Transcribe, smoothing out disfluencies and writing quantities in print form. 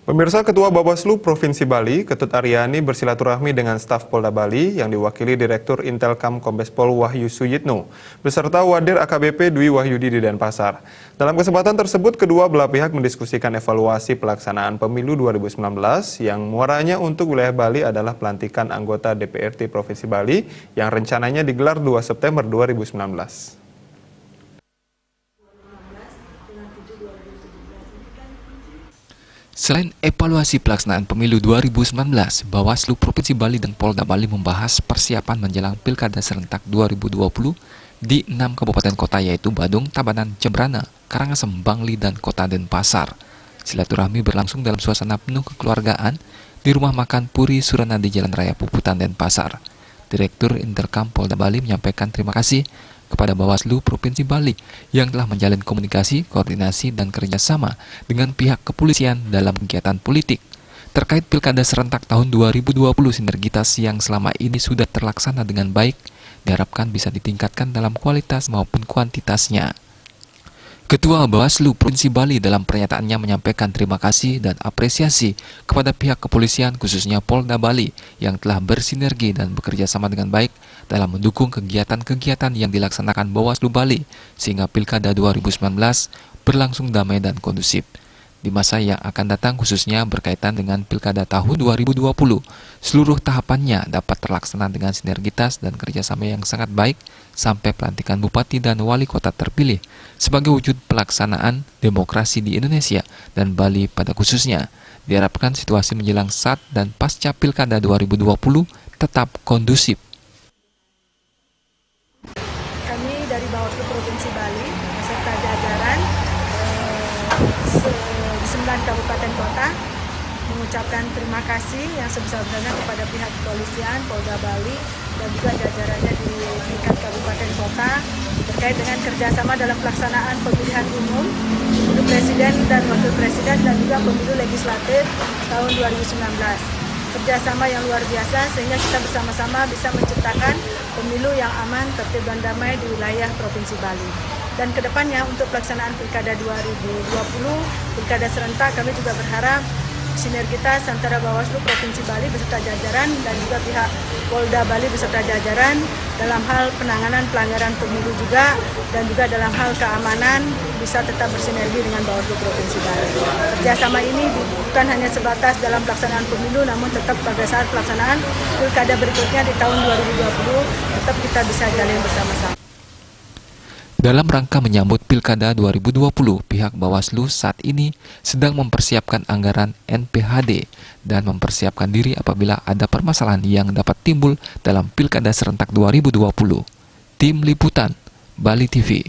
Pemirsa, Ketua Bawaslu Provinsi Bali, Ketut Aryani bersilaturahmi dengan staf Polda Bali yang diwakili Direktur Intelkam Kombes Pol Wahyu Suyitno, beserta Wadir AKBP Dwi Wahyudi di Denpasar. Dalam kesempatan tersebut, kedua belah pihak mendiskusikan evaluasi pelaksanaan pemilu 2019 yang muaranya untuk wilayah Bali adalah pelantikan anggota DPRD Provinsi Bali yang rencananya digelar 2 September 2019. Selain evaluasi pelaksanaan pemilu 2019, Bawaslu Provinsi Bali dan Polda Bali membahas persiapan menjelang Pilkada serentak 2020 di 6 kabupaten kota yaitu Badung, Tabanan, Jembrana, Karangasem, Bangli, dan Kota Denpasar. Silaturahmi berlangsung dalam suasana penuh kekeluargaan di rumah makan Puri Surana di Jalan Raya Puputan, Denpasar. Direktur Intelkam Polda Bali menyampaikan terima kasih kepada Bawaslu Provinsi Bali yang telah menjalin komunikasi, koordinasi, dan kerjasama dengan pihak kepolisian dalam kegiatan politik. Terkait Pilkada serentak tahun 2020, sinergitas yang selama ini sudah terlaksana dengan baik diharapkan bisa ditingkatkan dalam kualitas maupun kuantitasnya. Ketua Bawaslu Provinsi Bali dalam pernyataannya menyampaikan terima kasih dan apresiasi kepada pihak kepolisian khususnya Polda Bali yang telah bersinergi dan bekerja sama dengan baik dalam mendukung kegiatan-kegiatan yang dilaksanakan Bawaslu Bali sehingga Pilkada 2019 berlangsung damai dan kondusif. Di masa yang akan datang khususnya berkaitan dengan Pilkada tahun 2020, seluruh tahapannya dapat terlaksana dengan sinergitas dan kerjasama yang sangat baik sampai pelantikan Bupati dan Wali Kota terpilih sebagai wujud pelaksanaan demokrasi di Indonesia dan Bali pada khususnya. Diharapkan situasi menjelang saat dan pasca Pilkada 2020 tetap kondusif. Kami dari Bawaslu Provinsi Bali beserta jajaran di 9 kabupaten kota mengucapkan terima kasih yang sebesar-besarnya kepada pihak kepolisian, Polda Bali, dan juga jajarannya di tingkat kabupaten kota terkait dengan kerjasama dalam pelaksanaan pemilihan umum, pemilu presiden dan wakil presiden, dan juga pemilu legislatif tahun 2019. Kerjasama yang luar biasa sehingga kita bersama-sama bisa menciptakan pemilu yang aman, tertib, dan damai di wilayah Provinsi Bali. Dan kedepannya untuk pelaksanaan Pilkada 2020, Pilkada serentak, kami juga berharap sinergitas antara Bawaslu Provinsi Bali beserta jajaran dan juga pihak Polda Bali beserta jajaran dalam hal penanganan pelanggaran pemilu juga dan juga dalam hal keamanan bisa tetap bersinergi dengan Bawaslu Provinsi Bali. Kerjasama ini bukan hanya sebatas dalam pelaksanaan pemilu, namun tetap pada saat pelaksanaan Pilkada berikutnya di tahun 2020 tetap kita bisa jalin bersama-sama. Dalam rangka menyambut Pilkada 2020, pihak Bawaslu saat ini sedang mempersiapkan anggaran NPHD dan mempersiapkan diri apabila ada permasalahan yang dapat timbul dalam Pilkada serentak 2020. Tim Liputan, Bali TV.